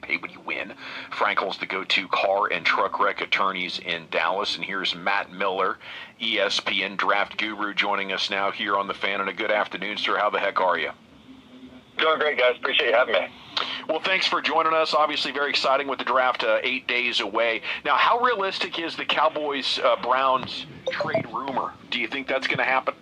pay when you win. Frankel's the go-to car and truck wreck attorneys in Dallas. And here's Matt Miller, ESPN draft guru, joining us now here on The Fan. And a good afternoon, sir. How the heck are you? Doing great, guys. Appreciate you having me. Well, thanks for joining us. Obviously very exciting with the draft 8 days away. Now, how realistic is the Cowboys-Browns trade rumor? Do you think that's going to happen?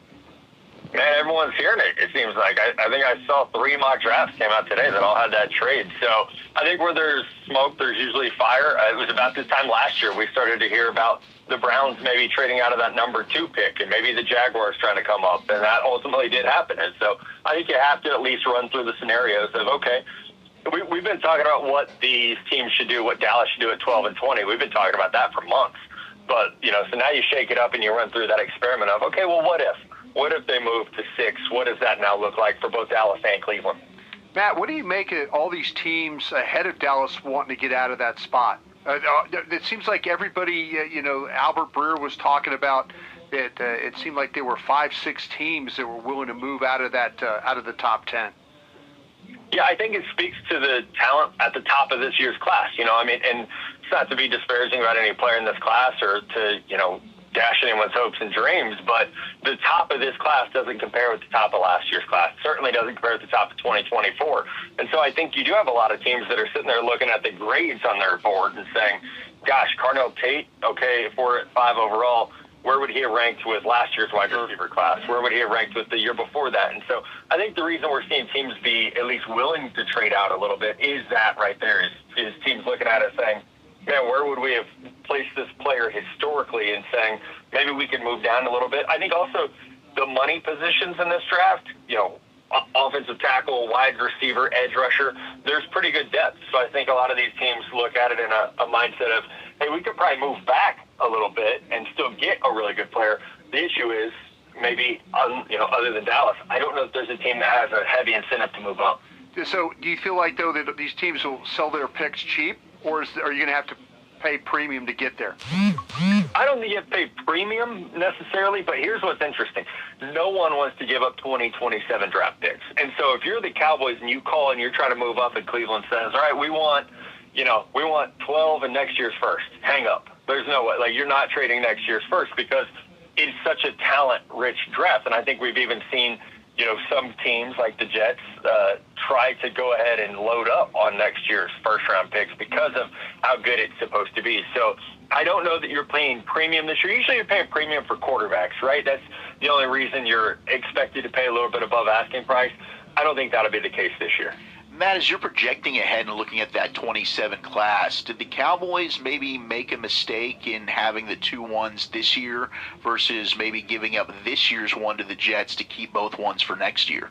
Man, everyone's hearing it, it seems like. I think I saw 3 mock drafts came out today that all had that trade. So I think where there's smoke, there's usually fire. It was about this time last year we started to hear about the Browns maybe trading out of that number 2 pick, and maybe the Jaguars trying to come up, and that ultimately did happen. And so I think you have to at least run through the scenarios of, okay, we've been talking about what these teams should do, what Dallas should do at 12 and 20. We've been talking about that for months. But, so now you shake it up and you run through that experiment of, okay, well, what if? What if they move to 6? What does that now look like for both Dallas and Cleveland? Matt, what do you make of all these teams ahead of Dallas wanting to get out of that spot? It seems like everybody, Albert Breer was talking about it. It seemed like there were 5-6 teams that were willing to move out of that, out of the top 10. Yeah, I think it speaks to the talent at the top of this year's class. And it's not to be disparaging about any player in this class or to, dash anyone's hopes and dreams, but the top of this class doesn't compare with the top of last year's class. Certainly doesn't compare with the top of 2024. And so I think you do have a lot of teams that are sitting there looking at the grades on their board and saying, gosh, Carnell Tate, okay, if we're at 5 overall, where would he have ranked with last year's wide receiver class? Where would he have ranked with the year before that? And so I think the reason we're seeing teams be at least willing to trade out a little bit is that right there, is teams looking at it saying, man, where would we have placed this player historically, and saying maybe we could move down a little bit. I think also the money positions in this draft, offensive tackle, wide receiver, edge rusher, there's pretty good depth. So I think a lot of these teams look at it in a mindset of, hey, we could probably move back a little bit and still get a really good player. The issue is going to other than Dallas, I don't know if there's a team that has a heavy incentive to move up. So do you feel like, though, that these teams will sell their picks cheap, or are you going to have to pay premium to get there? I don't think you have to pay premium necessarily, but here's what's interesting. No one wants to give up 2027 draft picks. And so if you're the Cowboys and you call and you're trying to move up and Cleveland says, all right, we want 12 and next year's first. Hang up. There's no way. You're not trading next year's first because it's such a talent-rich draft. And I think we've even seen some teams like the Jets try to go ahead and load up on next year's first-round picks because of how good it's supposed to be. So I don't know that you're paying premium this year. Usually you're paying premium for quarterbacks, right? That's the only reason you're expected to pay a little bit above asking price. I don't think that'll be the case this year. Matt, as you're projecting ahead and looking at that 27 class, did the Cowboys maybe make a mistake in having the 2 1s this year versus maybe giving up this year's one to the Jets to keep both ones for next year?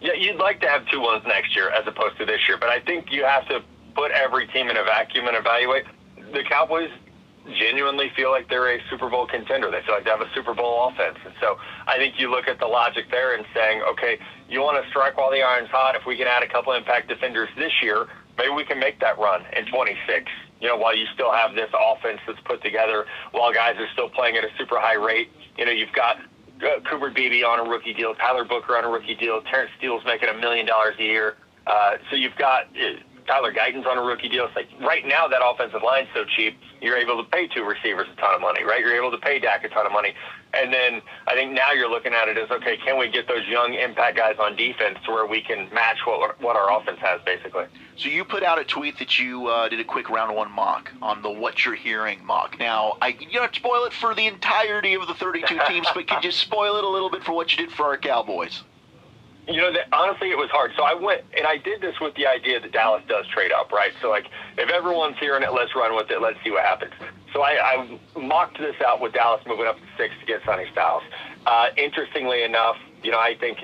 Yeah, you'd like to have 2 1s next year as opposed to this year, but I think you have to put every team in a vacuum and evaluate. The Cowboys genuinely feel like they're a Super Bowl contender. They feel like they have a Super Bowl offense. And so I think you look at the logic there and saying, okay, you want to strike while the iron's hot. If we can add a couple impact defenders this year, maybe we can make that run in 26, while you still have this offense that's put together, while guys are still playing at a super high rate. You've got Cooper Beebe on a rookie deal, Tyler Booker on a rookie deal, Terrence Steele's making $1 million a year. So you've got Tyler Guyton's on a rookie deal. It's like right now that offensive line's so cheap, you're able to pay 2 receivers a ton of money, right? You're able to pay Dak a ton of money. And then I think now you're looking at it as, okay, can we get those young impact guys on defense to where we can match what our offense has, basically? So you put out a tweet that you did a quick round 1 mock on the What You're Hearing mock. Now, you don't spoil it for the entirety of the 32 teams, but could you spoil it a little bit for what you did for our Cowboys? Honestly, it was hard. So I went, and I did this with the idea that Dallas does trade up, right? So, if everyone's hearing it, let's run with it. Let's see what happens. So I mocked this out with Dallas moving up to 6 to get Sonny Styles. Interestingly enough, I think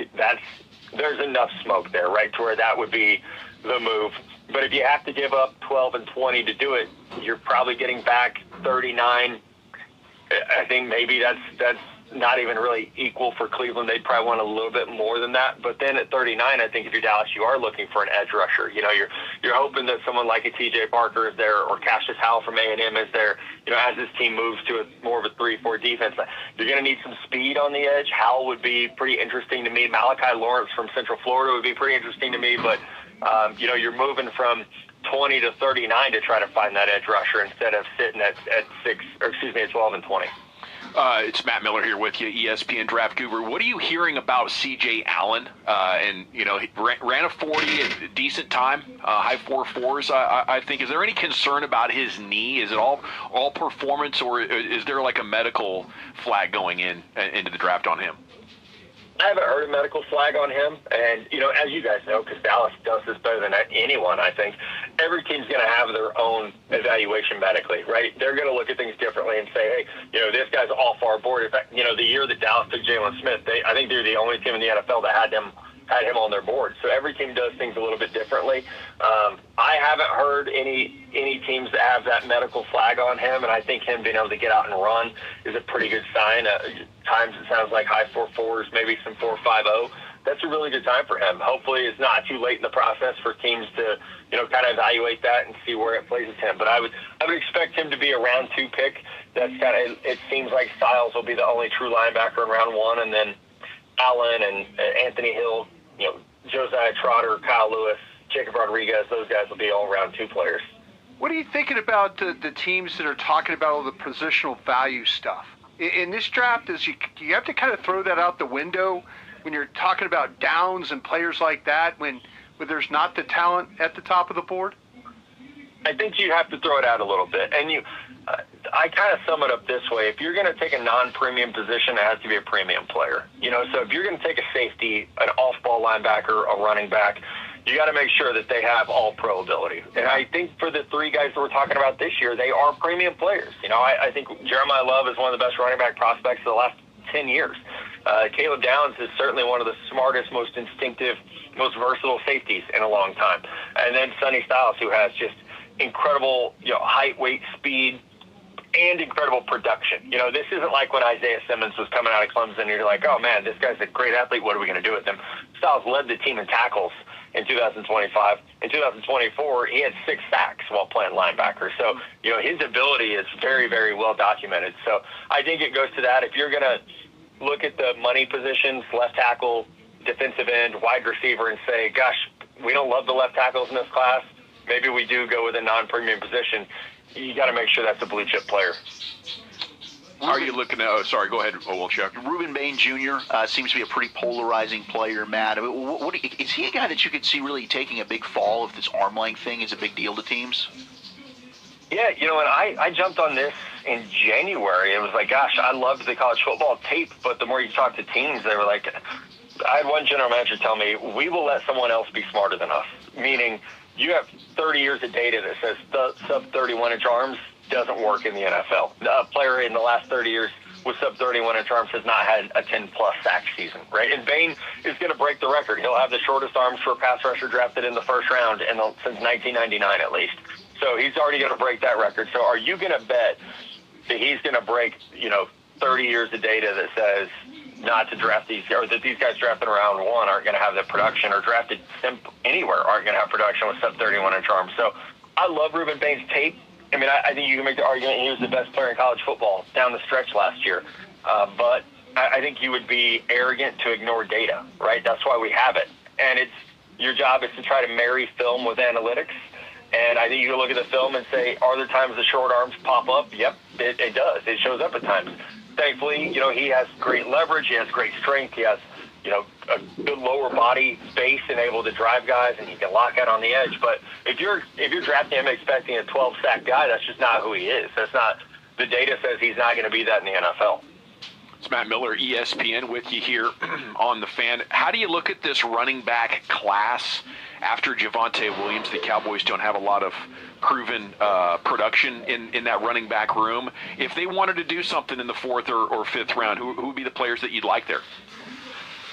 there's enough smoke there, right, to where that would be the move. But if you have to give up 12 and 20 to do it, you're probably getting back 39. I think maybe that's not even really equal for Cleveland. They'd probably want a little bit more than that. But then at 39, I think if you're Dallas, you are looking for an edge rusher. You're hoping that someone like a T.J. Parker is there, or Cassius Howell from A&M is there. As this team moves to more of a 3-4 defense, you're going to need some speed on the edge. Howell would be pretty interesting to me. Malachi Lawrence from Central Florida would be pretty interesting to me. But you're moving from 20 to 39 to try to find that edge rusher instead of sitting at 12 and 20. It's Matt Miller here with you, ESPN Draft Guru. What are you hearing about C.J. Allen? And, he ran a 40 at a decent time, high 4.4s, I think. Is there any concern about his knee? Is it all performance, or is there like a medical flag going into the draft on him? I haven't heard a medical flag on him, and, as you guys know, because Dallas does this better than anyone, I think, every team's going to have their own evaluation medically, right? They're going to look at things differently and say, hey, this guy's off our board. In fact, the year that Dallas took Jalen Smith, I think they're the only team in the NFL that had him on their board. So every team does things a little bit differently. I haven't heard any teams that have that medical flag on him, and I think him being able to get out and run is a pretty good sign. Times it sounds like high 4.4s, maybe some 4.50. That's a really good time for him. Hopefully it's not too late in the process for teams to, kind of evaluate that and see where it places him. But I would expect him to be a round 2 pick. That's it seems like Styles will be the only true linebacker in round 1, and then Allen and Anthony Hill, Josiah Trotter, Kyle Lewis, Jacob Rodriguez, those guys will be all round 2 players. What are you thinking about the teams that are talking about all the positional value stuff? In this draft, you have to kind of throw that out the window when you're talking about downs and players like that when there's not the talent at the top of the board? I think you have to throw it out a little bit. And I kind of sum it up this way. If you're going to take a non-premium position, it has to be a premium player. So if you're going to take a safety, an off-ball linebacker, a running back, you got to make sure that they have all-pro ability. And I think for the 3 guys that we're talking about this year, they are premium players. I think Jeremiah Love is one of the best running back prospects of the last 10 years. Caleb Downs is certainly one of the smartest, most instinctive, most versatile safeties in a long time. And then Sonny Styles, who has just incredible, height, weight, speed, and incredible production. This isn't like when Isaiah Simmons was coming out of Clemson and you're like, oh man, this guy's a great athlete. What are we going to do with him? Styles led the team in tackles in 2025. In 2024, he had 6 sacks while playing linebacker. So, his ability is very, very well documented. So I think it goes to that. If you're going to look at the money positions, left tackle, defensive end, wide receiver, and say, gosh, we don't love the left tackles in this class, maybe we do go with a non-premium position, you got to make sure that's a blue chip player. Are you looking at? Oh, sorry. Go ahead, Chuck. Ruben Bain Jr. Seems to be a pretty polarizing player, Matt. I mean, is he a guy that you could see really taking a big fall if this arm length thing is a big deal to teams? Yeah, and I jumped on this in January. It was like, gosh, I loved the college football tape, but the more you talk to teams, they were like, I had one general manager tell me, we will let someone else be smarter than us, meaning you have 30 years of data that says the sub 31-inch arms doesn't work in the NFL. A player in the last 30 years with sub 31-inch arms has not had a 10-plus sack season, right? And Bain is going to break the record. He'll have the shortest arms for a pass rusher drafted in the first round since 1999 at least. So he's already going to break that record. So are you going to bet that he's going to break, 30 years of data that says not to draft these, or that these guys drafted in round 1 aren't going to have the production, or drafted anywhere aren't going to have production with sub 31-inch arms? So I love Ruben Bain's tape. I mean, I think you can make the argument he was the best player in college football down the stretch last year. But I think you would be arrogant to ignore data, right? That's why we have it. And your job is to try to marry film with analytics. And I think you can look at the film and say, are there times the short arms pop up? Yep, it does. It shows up at times. Thankfully, he has great leverage. He has great strength. He has, a good lower body base and able to drive guys, and he can lock out on the edge. But if you're drafting him expecting a 12-sack guy, that's just not who he is. That's not. The data says he's not going to be that in the NFL. It's Matt Miller, ESPN, with you here on The Fan. How do you look at this running back class after Javonte Williams? The Cowboys don't have a lot of proven production in that running back room. If they wanted to do something in the 4th or 5th round, who would be the players that you'd like there?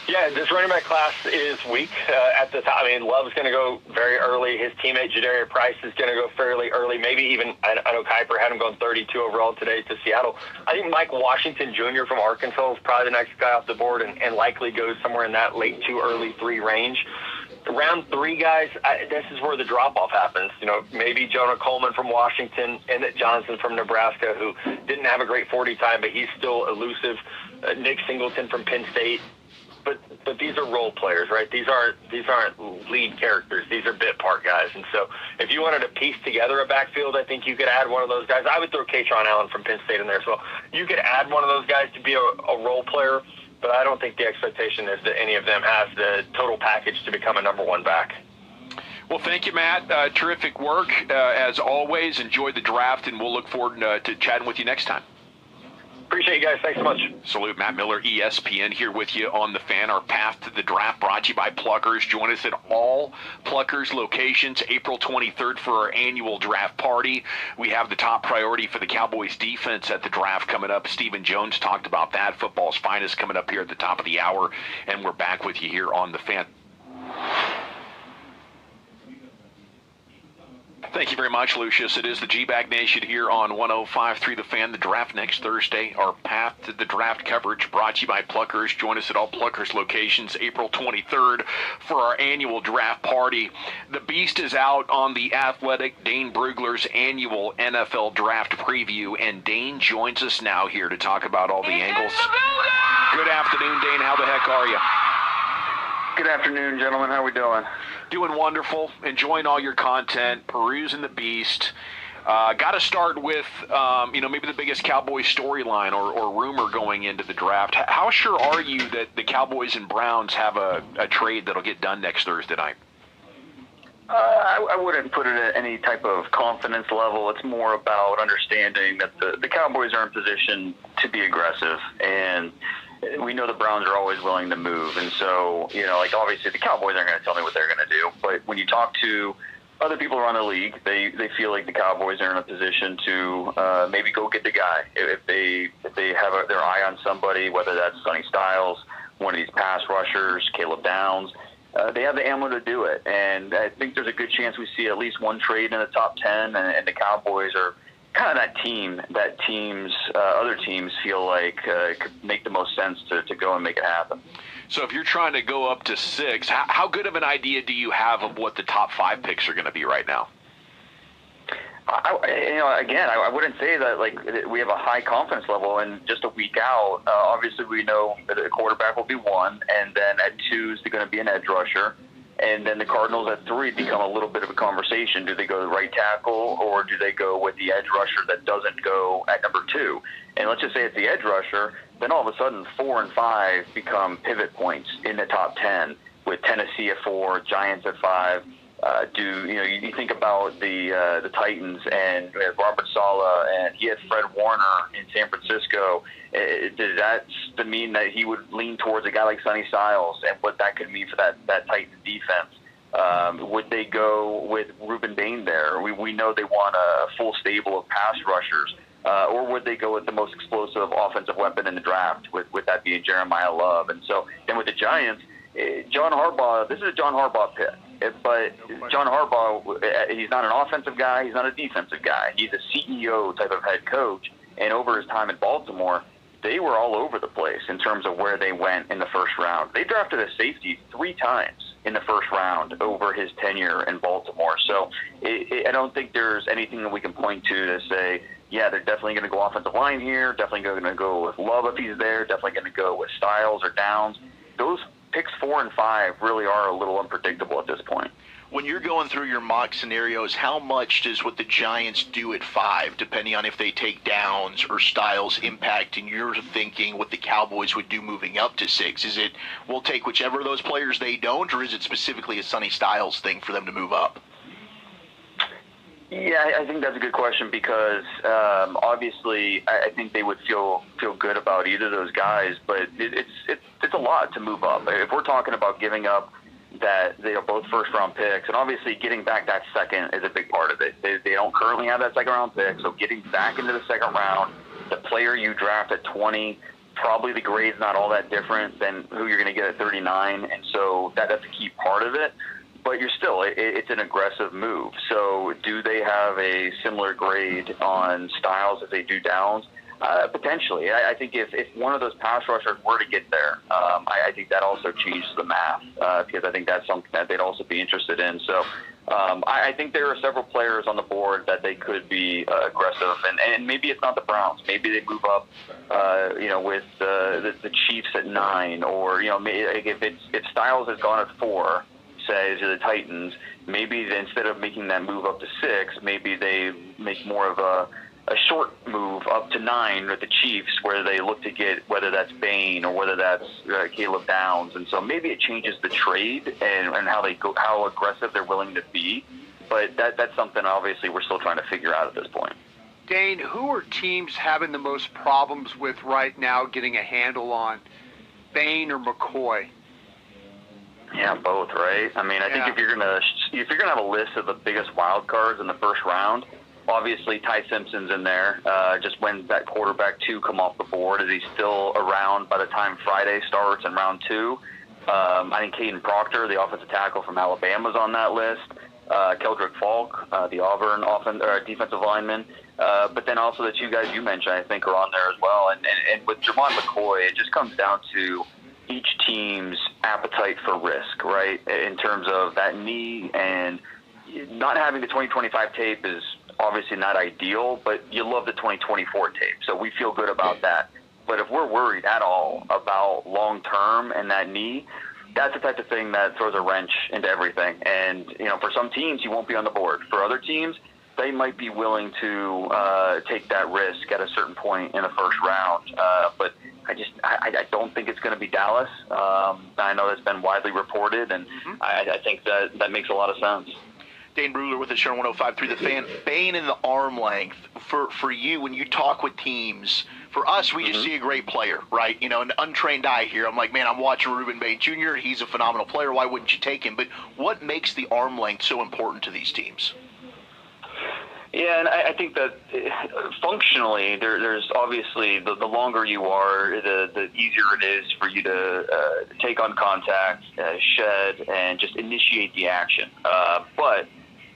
Yeah, this running back class is weak at the top. I mean, Love's going to go very early. His teammate, Jadaria Price, is going to go fairly early. Maybe even, I know Kuiper had him going 32 overall today to Seattle. I think Mike Washington Jr. from Arkansas is probably the next guy off the board and likely goes somewhere in that late 2, early 3 range. Round 3 guys, this is where the drop-off happens. Maybe Jonah Coleman from Washington, Emmett Johnson from Nebraska, who didn't have a great 40 time, but he's still elusive. Nick Singleton from Penn State. But but these are role players, right? These aren't lead characters. These are bit part guys. And so if you wanted to piece together a backfield, I think you could add one of those guys. I would throw Kaytron Allen from Penn State in there as well. You could add one of those guys to be a role player, but I don't think the expectation is that any of them has the total package to become a number one back. Well, thank you, Matt. Terrific work, as always. Enjoy the draft, and we'll look forward to chatting with you next time. Appreciate you guys. Thanks so much. Salute. Matt Miller, ESPN, here with you on The Fan. Our path to the draft brought to you by Pluckers. Join us at all Pluckers locations April 23rd for our annual draft party. We have the top priority for the Cowboys defense at the draft coming up. Stephen Jones talked about that. Football's finest coming up here at the top of the hour, and we're back with you here on The Fan. Thank you very much, Lucius. It is the G-Bag Nation here on 105.3 The Fan. The draft next Thursday. Our path to the draft coverage brought to you by Pluckers. Join us at all Pluckers locations April 23rd for our annual draft party. The Beast is out on the Athletic, Dane Brugler's annual NFL draft preview, and Dane joins us now here to talk about all the angles. Good afternoon, Dane. How the heck are you? Good afternoon, gentlemen. How are we doing? Doing wonderful. Enjoying all your content, perusing the Beast. Got to start with, maybe the biggest Cowboys storyline or rumor going into the draft. How sure are you that the Cowboys and Browns have a trade that'll get done next Thursday night? I wouldn't put it at any type of confidence level. It's more about understanding that the Cowboys are in position to be aggressive, and we know the Browns are always willing to move. And so, obviously the Cowboys aren't going to tell me what they're going to do. But when you talk to other people around the league, they feel like the Cowboys are in a position to maybe go get the guy. If they have their eye on somebody, whether that's Sonny Styles, one of these pass rushers, Caleb Downs, they have the ammo to do it. And I think there's a good chance we see at least one trade in the top 10, and the Cowboys are kind of that team that other teams feel like could make the most sense to go and make it happen. So if you're trying to go up to 6, how good of an idea do you have of what the top 5 picks are going to be right now? I wouldn't say that we have a high confidence level, and just a week out, obviously we know that a quarterback will be 1, and then at 2 is going to be an edge rusher. And then the Cardinals at 3 become a little bit of a conversation. Do they go the right tackle, or do they go with the edge rusher that doesn't go at number 2? And let's just say it's the edge rusher, then all of a sudden 4 and 5 become pivot points in the top 10, with Tennessee at 4, Giants at 5. You think about the Titans and Robert Saleh, and he had Fred Warner in San Francisco. Does that mean that he would lean towards a guy like Sonny Styles, and what that could mean for that Titans defense? Would they go with Ruben Bain there? We know they want a full stable of pass rushers. Or would they go with the most explosive offensive weapon in the draft, with that being Jeremiah Love? And so then with the Giants, John Harbaugh, this is a John Harbaugh pick. But John Harbaugh, he's not an offensive guy. He's not a defensive guy. He's a CEO type of head coach. And over his time in Baltimore, they were all over the place in terms of where they went in the first round. They drafted a safety 3 times in the first round over his tenure in Baltimore. So I don't think there's anything that we can point to say, yeah, they're definitely going to go offensive line here, definitely going to go with Love if he's there, definitely going to go with Styles or Downs. Those picks 4 and 5 really are a little unpredictable at this point. When you're going through your mock scenarios, how much does what the Giants do at 5, depending on if they take Downs or Styles, impact in your thinking what the Cowboys would do moving up to 6? Is it we'll take whichever of those players they don't, or is it specifically a Sonny Styles thing for them to move up? Yeah, I think that's a good question because obviously I think they would feel good about either of those guys, but it's a lot to move up. If we're talking about giving up that they are both first-round picks, and obviously getting back that second is a big part of it. They don't currently have that second-round pick, so getting back into the second round, the player you draft at 20, probably the grade's not all that different than who you're going to get at 39, and so that's a key part of it. But you're still, it's an aggressive move. So do they have a similar grade on Styles as they do Downs? Potentially. I think if one of those pass rushers were to get there, I think that also changes the math because I think that's something that they'd also be interested in. So I think there are several players on the board that they could be aggressive, and maybe it's not the Browns. Maybe they move up, with the Chiefs at 9, or if Styles has gone at 4, say to the Titans, maybe instead of making that move up to 6, maybe they make more of a short move up to 9 with the Chiefs, where they look to get whether that's Bain or whether that's Caleb Downs, and so maybe it changes the trade and how aggressive they're willing to be. But that's something obviously we're still trying to figure out at this point. Dane, who are teams having the most problems with right now getting a handle on, Bain or McCoy? Yeah, both, right? I mean, I think if you're gonna have a list of the biggest wild cards in the first round, obviously Ty Simpson's in there. Just when that quarterback 2 come off the board, is he still around by the time Friday starts in round 2? I think Caden Proctor, the offensive tackle from Alabama, is on that list. Keldrick Falk, the Auburn defensive lineman. But then also the 2 guys you mentioned, I think, are on there as well. And with Jermon McCoy, it just comes down to each team's appetite for risk, right? In terms of that knee, and not having the 2025 tape is obviously not ideal, but you love the 2024 tape. So we feel good about that. But if we're worried at all about long-term and that knee, that's the type of thing that throws a wrench into everything. And, for some teams, you won't be on the board. For other teams, they might be willing to take that risk at a certain point in the first round. But I don't think it's going to be Dallas. I know that's been widely reported, and I think that makes a lot of sense. Dane Brugler with the Show 105.3 The Fan. Bain in the arm length. For you, when you talk with teams, for us, we just see a great player, right? An untrained eye here. I'm like, man, I'm watching Ruben Bain Jr. He's a phenomenal player. Why wouldn't you take him? But what makes the arm length so important to these teams? Yeah, and I think that functionally, there's obviously the longer you are, the easier it is for you to take on contact, shed, and just initiate the action. But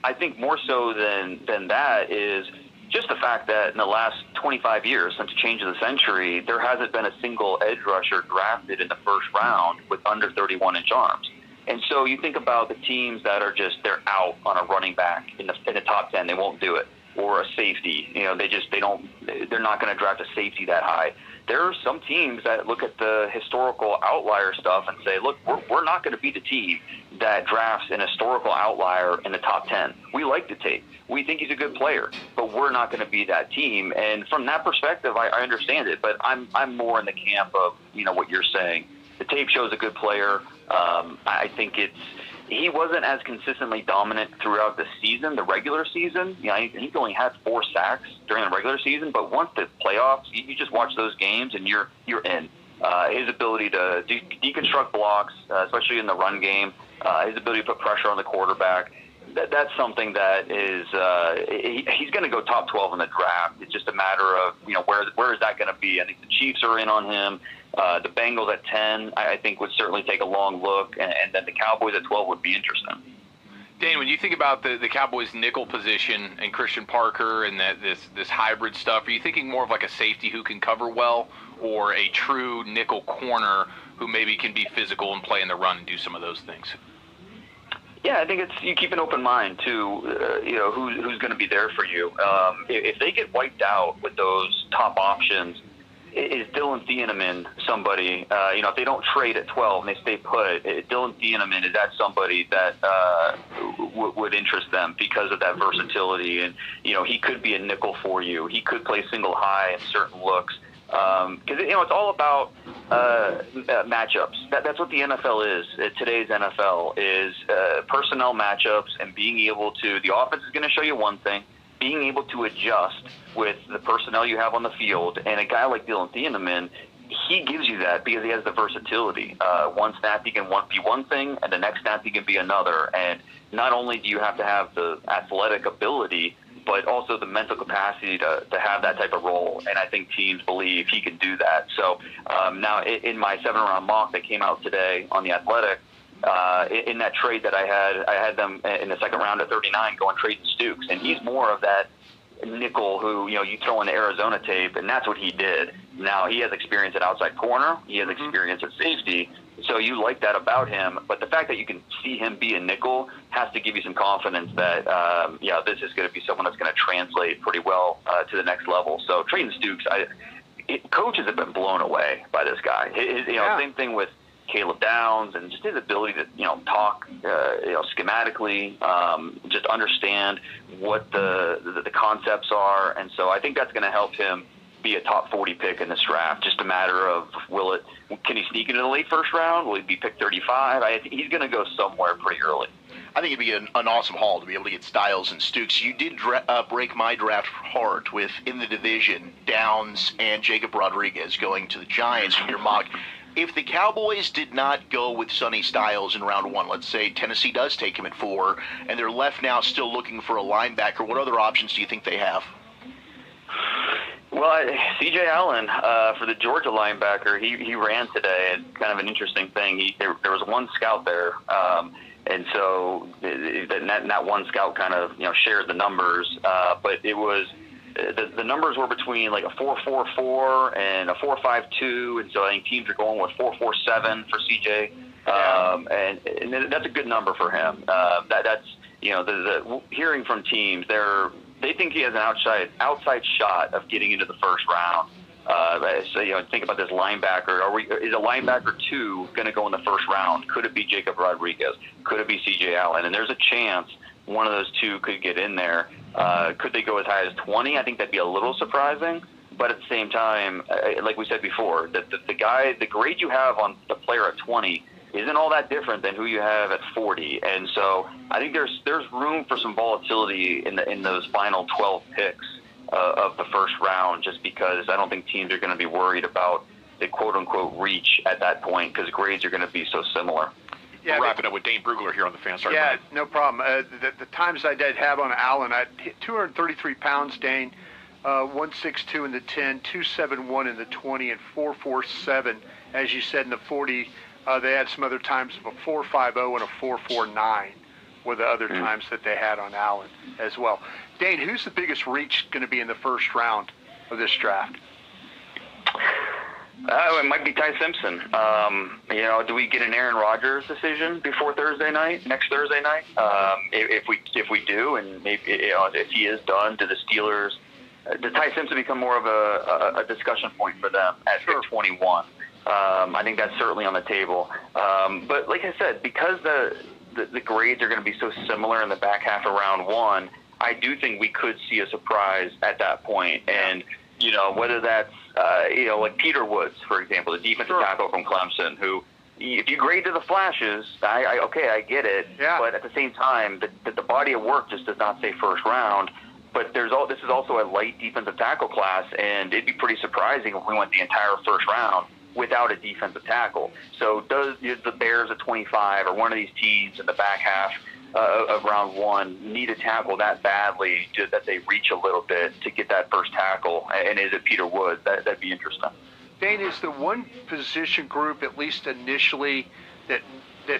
I think more so than that is just the fact that in the last 25 years, since the change of the century, there hasn't been a single edge rusher drafted in the first round with under 31-inch arms. And so you think about the teams that are they're out on a running back in the top 10, they won't do it, or a safety. They're not going to draft a safety that high. There are some teams that look at the historical outlier stuff and say, look, we're not going to be the team that drafts an historical outlier in the top 10. We like the tape. We think he's a good player, but we're not going to be that team. And from that perspective, I understand it, but I'm more in the camp of, what you're saying. The tape shows a good player. I think he wasn't as consistently dominant throughout the season, the regular season. He only had 4 sacks during the regular season, but once the playoffs, you just watch those games and you're in. His ability to deconstruct blocks, especially in the run game, his ability to put pressure on the quarterback, that's something that is he's going to go top 12 in the draft. It's just a matter of where is that going to be. I think the Chiefs are in on him. The Bengals at 10, I think, would certainly take a long look, and then the Cowboys at 12 would be interesting. Dane, when you think about the Cowboys' nickel position and Christian Parker and this hybrid stuff, are you thinking more of like a safety who can cover well, or a true nickel corner who maybe can be physical and play in the run and do some of those things? Yeah, I think you keep an open mind to who's going to be there for you. If they get wiped out with those top options, is Dylan Thieneman somebody? If they don't trade at 12 and they stay put, Dylan Thieneman, is that somebody that would interest them because of that versatility? And he could be a nickel for you. He could play single high in certain looks. Because it's all about matchups. That's what the NFL is. Today's NFL is personnel matchups and being able to. The offense is going to show you one thing. Being able to adjust with the personnel you have on the field, and a guy like Dylan Thieneman, he gives you that because he has the versatility. One snap he can be one thing, and the next snap he can be another. And not only do you have to have the athletic ability, but also the mental capacity to have that type of role. And I think teams believe he can do that. So now in my 7-round mock that came out today on The Athletic, in that trade that I had them in the second round at 39 going Trayton Stukes. And he's more of that nickel who, you throw in the Arizona tape, and that's what he did. Now, he has experience at outside corner. He has experience at safety. So you like that about him. But the fact that you can see him be a nickel has to give you some confidence that, this is going to be someone that's going to translate pretty well to the next level. So Trayton Stukes, coaches have been blown away by this guy. Same thing with Caleb Downs and just his ability to, talk, schematically, just understand what the concepts are. And so I think that's going to help him be a top 40 pick in this draft. Just a matter of can he sneak into the late first round? Will he be picked 35? I think he's going to go somewhere pretty early. I think it'd be an awesome haul to be able to get Styles and Stukes. You did break my draft heart with, in the division, Downs and Jacob Rodriguez going to the Giants in your mock. If the Cowboys did not go with Sonny Styles in round 1, let's say Tennessee does take him at 4, and they're left now still looking for a linebacker, what other options do you think they have? Well, C.J. Allen, for the Georgia linebacker, he ran today. It's kind of an interesting thing. There was one scout there, and so that one scout kind of shared the numbers, but it was the numbers were between like a 4.44 and a 4.52, and so I think teams are going with 4.47 for C.J. And that's a good number for him. That's the hearing from teams, they think he has an outside shot of getting into the first round. So think about this linebacker. Is a linebacker 2 going to go in the first round? Could it be Jacob Rodriguez? Could it be C.J. Allen? And there's a chance one of those 2 could get in there. Could they go as high as 20? I think that'd be a little surprising. But at the same time, like we said before, the grade you have on the player at 20 isn't all that different than who you have at 40. And so I think there's room for some volatility in those final 12 picks of the first round, just because I don't think teams are going to be worried about the quote-unquote reach at that point, because grades are going to be so similar. Yeah, we're wrapping up with Dane Brugler here on the fan. Sorry, yeah, no problem. The times I did have on Allen, I hit 233 pounds, Dane, 162 in the 10, 271 in the 20, and 447, as you said, in the 40. They had some other times of a 4.50 and a 4.49 were the other times that they had on Allen as well. Dane, who's the biggest reach going to be in the first round of this draft? It might be Ty Simpson. Do we get an Aaron Rodgers decision before next Thursday night? If we do, and maybe if he is done, do the Steelers, does Ty Simpson become more of a discussion point for them at pick 21? I think that's certainly on the table. But like I said, because the grades are going to be so similar in the back half of round 1, I do think we could see a surprise at that point. And, whether that's, like Peter Woods, for example, the defensive tackle from Clemson, who, if you grade to the flashes, I get it. Yeah. But at the same time, the body of work just does not say first round. But this is also a light defensive tackle class, and it'd be pretty surprising if we went the entire first round without a defensive tackle. So does the Bears at 25 or one of these teams in the back half of round 1 need a tackle that badly that they reach a little bit to get that first tackle? And is it Peter Woods? That'd be interesting. Dane, is the one position group, at least initially, that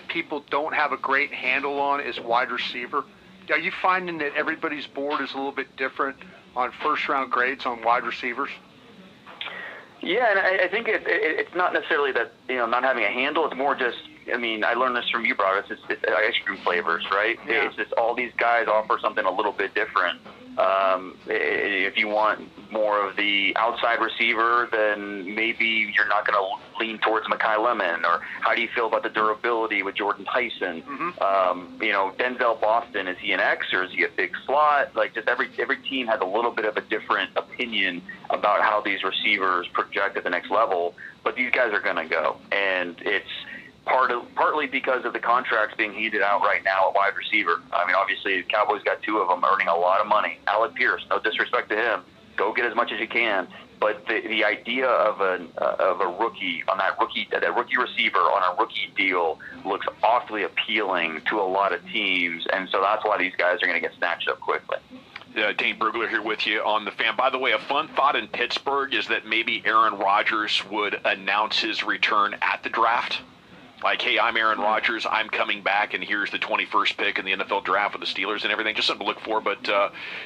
people don't have a great handle on is wide receiver? Are you finding that everybody's board is a little bit different on first-round grades on wide receivers? Yeah, and I think it's not necessarily that, not having a handle. It's more just, I learned this from you, bro. It's ice cream flavors, right? Yeah. It's just all these guys offer something a little bit different. If you want more of the outside receiver, then maybe you're not going to lean towards Mekhi Lemon. Or how do you feel about the durability with Jordan Tyson? Mm-hmm. Denzel Boston, is he an X or is he a big slot? Like, just every team has a little bit of a different opinion about how these receivers project at the next level. But these guys are going to go, and it's partly because of the contracts being heated out right now at wide receiver. Obviously, the Cowboys got 2 of them earning a lot of money. Alec Pierce, no disrespect to him, go get as much as you can. But the idea of a rookie on that rookie receiver on a rookie deal looks awfully appealing to a lot of teams, and so that's why these guys are going to get snatched up quickly. Dane Brugler here with you on the fan. By the way, a fun thought in Pittsburgh is that maybe Aaron Rodgers would announce his return at the draft. Like, hey, I'm Aaron Rodgers, I'm coming back, and here's the 21st pick in the NFL draft with the Steelers and everything. Just something to look for. But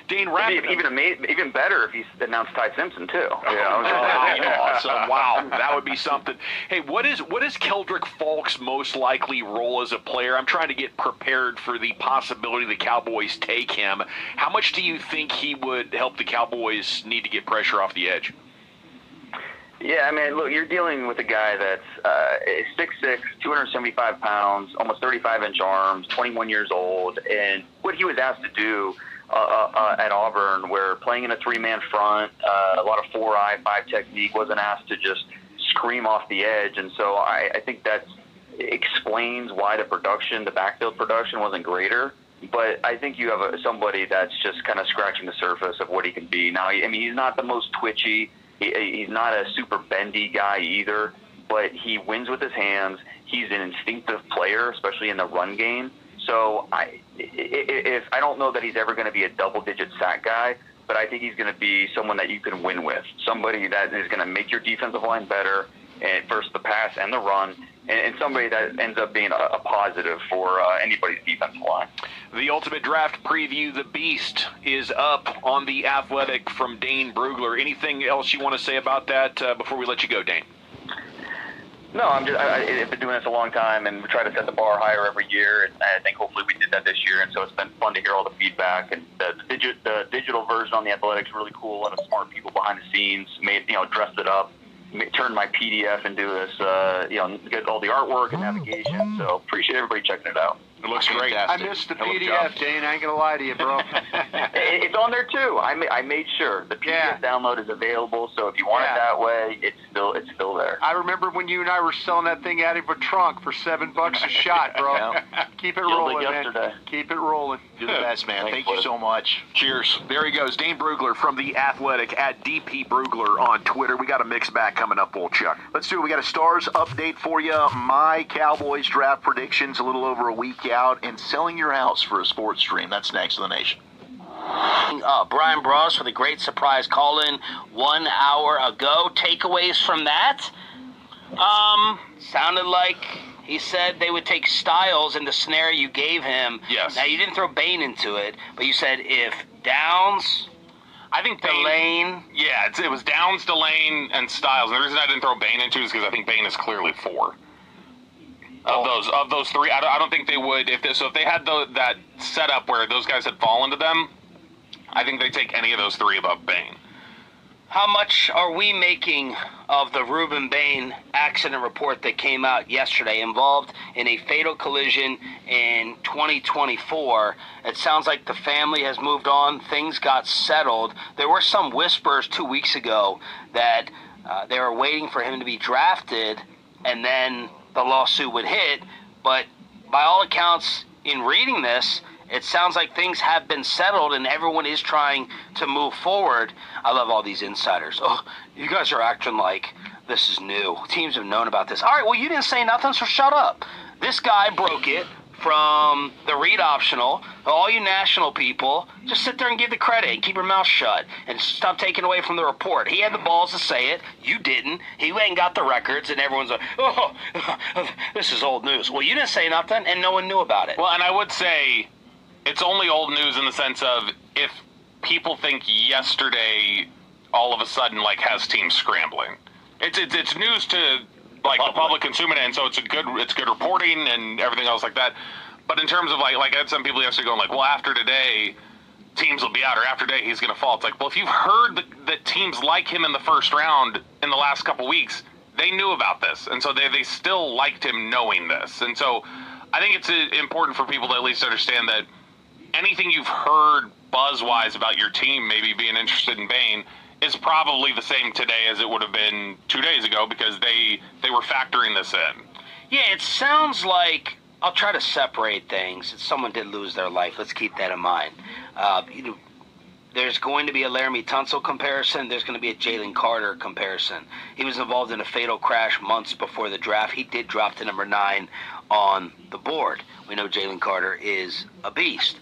Dane, even better if he's announced Ty Simpson too. Awesome! Wow, that would be something. Hey, what is Keldrick Falk's most likely role as a player? I'm trying to get prepared for the possibility the Cowboys take him. How much do you think he would help the Cowboys need to get pressure off the edge? Yeah, I mean, look, you're dealing with a guy that's 6'6", 275 pounds, almost 35-inch arms, 21 years old, and what he was asked to do at Auburn, where playing in a three-man front, a lot of 4-eye, 5 technique, wasn't asked to just scream off the edge, and so I think that explains why the backfield production wasn't greater. But I think you have somebody that's just kind of scratching the surface of what he can be. Now, I mean, he's not the most twitchy. He's not a super bendy guy either, but he wins with his hands. He's an instinctive player, especially in the run game. So I don't know that he's ever going to be a double-digit sack guy, but I think he's going to be someone that you can win with, somebody that is going to make your defensive line better, and first the pass and the run, and somebody that ends up being a positive for anybody's defensive line. The Ultimate Draft Preview, The Beast, is up on The Athletic from Dane Brugler. Anything else you want to say about that before we let you go, Dane? No, I've been doing this a long time, and we try to set the bar higher every year, and I think hopefully we did that this year, and so it's been fun to hear all the feedback. And the digital version on The Athletic is really cool. A lot of smart people behind the scenes dressed it up, turned my PDF into this, get all the artwork and navigation. So appreciate everybody checking it out. It looks great. I missed the PDF, Dane. I ain't gonna lie to you, bro. It's on there too. I made sure the PDF download is available. So if you want it that way, it's still there. I remember when you and I were selling that thing out of a trunk for $7 a shot, bro. Keep it rolling, man. Keep it rolling. You're the best, man. Thank you so much. Cheers. There he goes, Dane Brugler from The Athletic at DP Brugler on Twitter. We got a mix bag coming up, old Chuck. Let's do it. We got a Stars update for you. My Cowboys draft predictions a little over a week out, and selling your house for a sports stream. That's next on the Nation. Brian Bros with a great surprise call-in 1 hour ago. Takeaways from that? Sounded like he said they would take Styles in the scenario you gave him. Yes. Now, you didn't throw Bain into it, but you said if Downs, I think Delane. Yeah, it was Downs, Delane, and Styles. And the reason I didn't throw Bain into it is because I think Bain is clearly 4. Of those 3, I don't think they would. If they had that setup where those guys had fallen to them, I think they take any of those 3 above Bain. How much are we making of the Reuben Bain accident report that came out yesterday, involved in a fatal collision in 2024? It sounds like the family has moved on. Things got settled. There were some whispers 2 weeks ago that they were waiting for him to be drafted, and then the lawsuit would hit. But by all accounts, in reading this, it sounds like things have been settled and everyone is trying to move forward. I love all these insiders. Oh, you guys are acting like this is new. Teams have known about this. All right, well, you didn't say nothing, so shut up. This guy broke it from the read optional. All you national people, just sit there and give the credit and keep your mouth shut and stop taking away from the report. He had the balls to say it. You didn't. He went and got the records, and everyone's like, oh, this is old news. Well, you didn't say nothing, and no one knew about it. Well, and I would say it's only old news in the sense of if people think yesterday all of a sudden has teams scrambling. It's news to the public consuming it, and so it's good reporting and everything else like that. But in terms of I had some people yesterday going well, after today teams will be out, or after today he's going to fall. It's well, if you've heard that teams like him in the first round in the last couple weeks, they knew about this, and so they still liked him knowing this. And so I think it's important for people to at least understand that anything you've heard buzz-wise about your team maybe being interested in Bain is probably the same today as it would have been 2 days ago, because they were factoring this in. Yeah, it sounds like, I'll try to separate things. Someone did lose their life. Let's keep that in mind. There's going to be a Laramie Tunsil comparison. There's going to be a Jalen Carter comparison. He was involved in a fatal crash months before the draft. He did drop to number 9 on the board. We know Jalen Carter is a beast.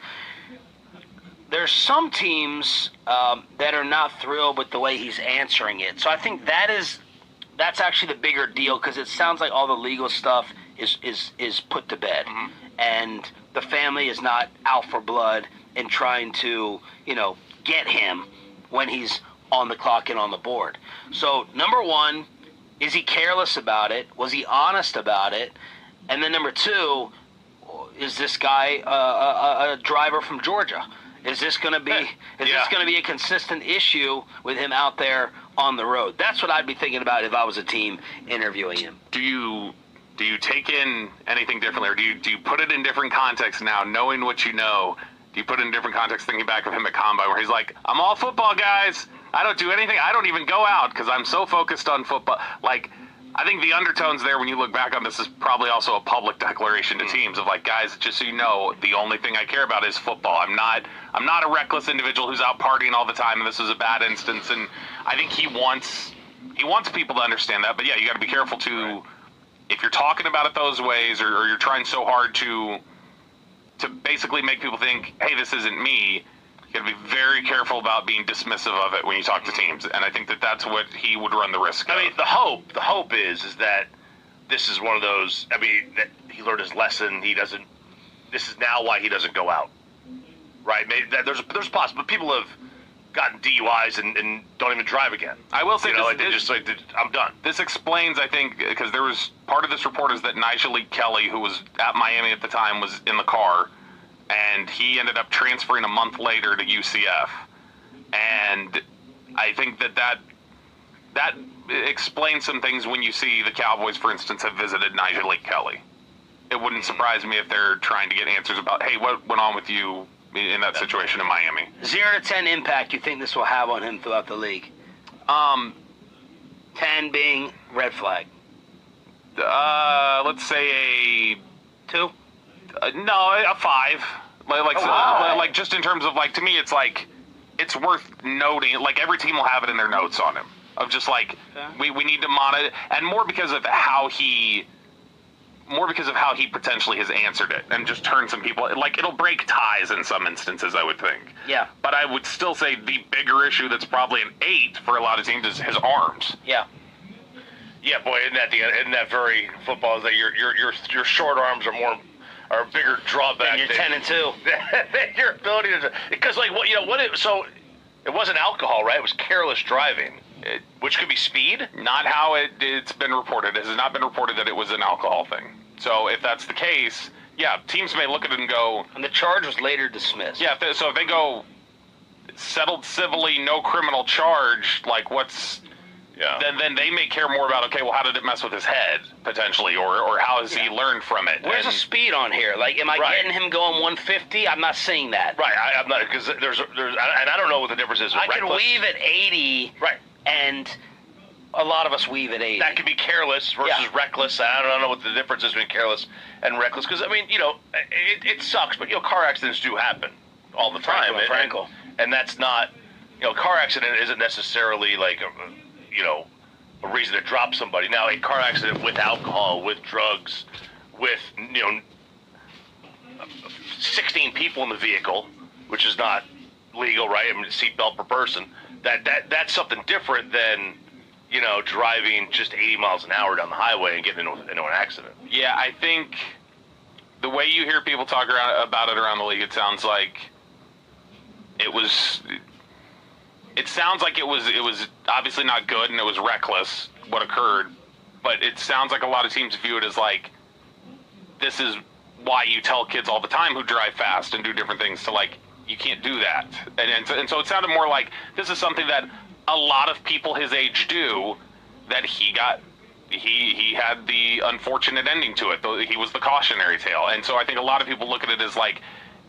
There's some teams that are not thrilled with the way he's answering it. So I think that's actually the bigger deal, because it sounds like all the legal stuff is put to bed, and the family is not out for blood and trying to get him when he's on the clock and on the board. So number one, is he careless about it? Was he honest about it? And then number two, is this guy a driver from Georgia? Is this going to be this going to be a consistent issue with him out there on the road? That's what I'd be thinking about if I was a team interviewing him. Do you take in anything differently, or do you put it in different contexts now, knowing what you know? Do you put it in different context, thinking back of him at Combine, where he's like, I'm all football, guys. I don't do anything. I don't even go out because I'm so focused on football. Like, I think the undertones there, when you look back on this, is probably also a public declaration to teams of like, guys, just so you know, the only thing I care about is football. I'm not a reckless individual who's out partying all the time, and this is a bad instance. And I think he wants people to understand that. But yeah, you got to be careful to, if you're talking about it those ways, or you're trying so hard to basically make people think, hey, this isn't me. You got to be very careful about being dismissive of it when you talk to teams, and I think that's what he would run the risk of. I mean, the hope is that this is one of those. I mean, that he learned his lesson. This is now why he doesn't go out, right? Maybe there's possible, but people have gotten DUIs and don't even drive again. I will say, I'm done. This explains, I think, because there was part of this report is that Nigel Kelly, who was at Miami at the time, was in the car. And he ended up transferring a month later to UCF. And I think that explains some things when you see the Cowboys, for instance, have visited Nigel Kelly. It wouldn't surprise me if they're trying to get answers about, hey, what went on with you in that situation in Miami? 0 to 10 impact you think this will have on him throughout the league? 10 being red flag. Let's say a 2. No, a 5. Wow. Like just in terms of like, to me, it's like, it's worth noting. Like every team will have it in their notes on him of just like, we need to monitor, and more because of how he potentially has answered it and just turned some people, like it'll break ties in some instances, I would think. Yeah. But I would still say the bigger issue that's probably an 8 for a lot of teams is his arms. Yeah. Yeah, boy, isn't that very football? Is that your short arms are a bigger drawback. And you're 10 and 2. Your ability to, because like so it wasn't alcohol, right? It was careless driving, which could be speed. Not how it's been reported. It has not been reported that it was an alcohol thing. So if that's the case, yeah, teams may look at it and go. And the charge was later dismissed. Yeah, so if they go settled civilly, no criminal charge, like what's. Yeah. Then they may care more about, okay, well, how did it mess with his head, potentially, or how has he learned from it? Where's the speed on here? Like, am I getting him going 150? I'm not seeing that. Right, I'm not, because there's, and I don't know what the difference is. I can weave at 80, right, and a lot of us weave at 80. That could be careless versus reckless. I don't know what the difference is between careless and reckless, because, I mean, it sucks, but, car accidents do happen all the time. Frankel. And that's not, car accident isn't necessarily like a reason to drop somebody. Now, a car accident with alcohol, with drugs, with 16 people in the vehicle, which is not legal, right? I mean, seatbelt per person. That's something different than driving just 80 miles an hour down the highway and getting into an accident. Yeah, I think the way you hear people talk about it around the league, it sounds like it sounds like it was obviously not good and it was reckless what occurred, but it sounds like a lot of teams view it as like, this is why you tell kids all the time who drive fast and do different things to like, you can't do that. And so it sounded more like this is something that a lot of people his age do, that he had the unfortunate ending to it. He was the cautionary tale. And so I think a lot of people look at it as like,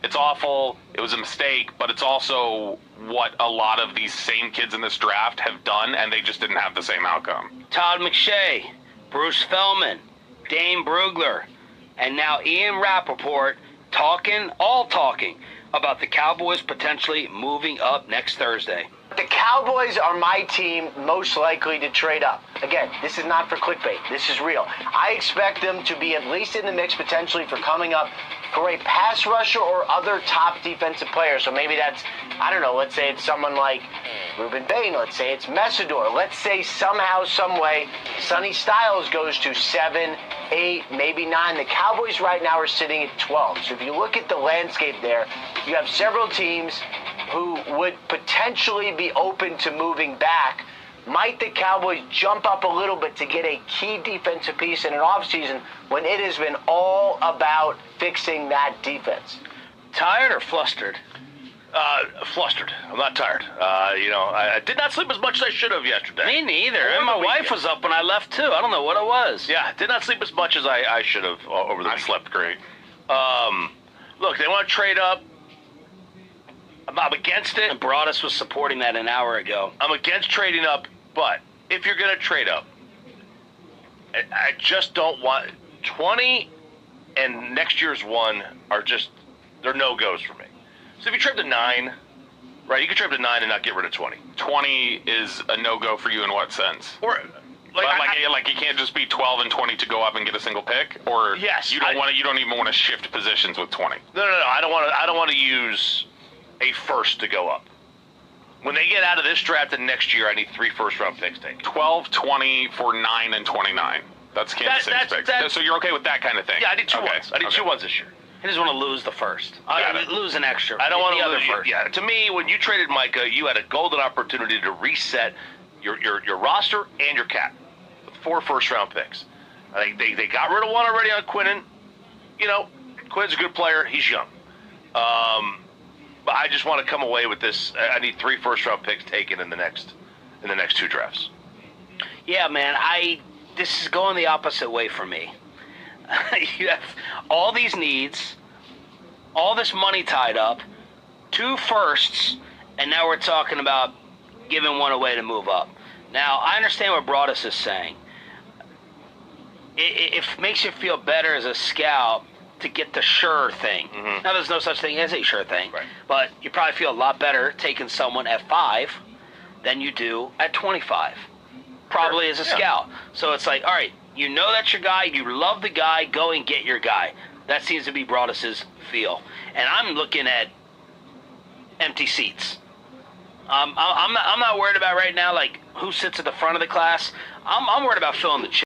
it's awful, it was a mistake, but it's also what a lot of these same kids in this draft have done, and they just didn't have the same outcome. Todd McShay, Bruce Feldman, Dane Brugler, and now Ian Rappaport talking about the Cowboys potentially moving up next Thursday. The Cowboys are my team most likely to trade up. Again, this is not for clickbait. This is real. I expect them to be at least in the mix potentially for coming up for a pass rusher or other top defensive player. So maybe that's, I don't know, let's say it's someone like Ruben Bain. Let's say it's Messidor. Let's say somehow, some way, Sonny Styles goes to 7, 8, maybe 9. The Cowboys right now are sitting at 12. So if you look at the landscape there, you have several teams who would potentially be open to moving back. Might the Cowboys jump up a little bit to get a key defensive piece in an offseason when it has been all about fixing that defense? Tired or flustered? Flustered. I'm not tired. I did not sleep as much as I should have yesterday. Me neither. And my wife was up when I left, too. I don't know what it was. Yeah, did not sleep as much as I should have over the weekend. I slept great. Look, they want to trade up. I'm against it. And Broadus was supporting that an hour ago. I'm against trading up, but if you're going to trade up, I just don't want 20 and next year's 1 are just, they're no-goes for me. So if you trade to 9, right, you can trade to 9 and not get rid of 20. 20 is a no-go for you in what sense? Or like you can't just be 12 and 20 to go up and get a single pick, or yes, you don't even want to shift positions with 20. No. I don't want to use a first to go up. When they get out of this draft and next year, I need 3 first-round picks taken. 12, 20 for 9 and 29. That's Kansas City's picks. So you're okay with that kind of thing? Yeah, I need 2 ones. I need 2 ones this year. He doesn't want to lose the first. Lose an extra. I don't want to lose lose. first. Yeah, to me, when you traded Micah, you had a golden opportunity to reset your roster and your cap with 4 first-round picks. I think they got rid of 1 already on Quinnen. Quinn's a good player. He's young. But I just want to come away with this. I need 3 first-round picks taken in the next 2 drafts. Yeah, man. This is going the opposite way for me. You have all these needs, all this money tied up, 2 firsts, and now we're talking about giving 1 away to move up. Now, I understand what Broadus is saying. It makes you feel better as a scout to get the sure thing. Mm-hmm. Now, there's no such thing as a sure thing, right. But you probably feel a lot better taking someone at 5 than you do at 25, probably as a scout. So it's like, all right, you know that's your guy, you love the guy, go and get your guy. That seems to be Broadus's feel. And I'm looking at empty seats. I'm not worried about right now, like, who sits at the front of the class. I'm worried about filling the chair.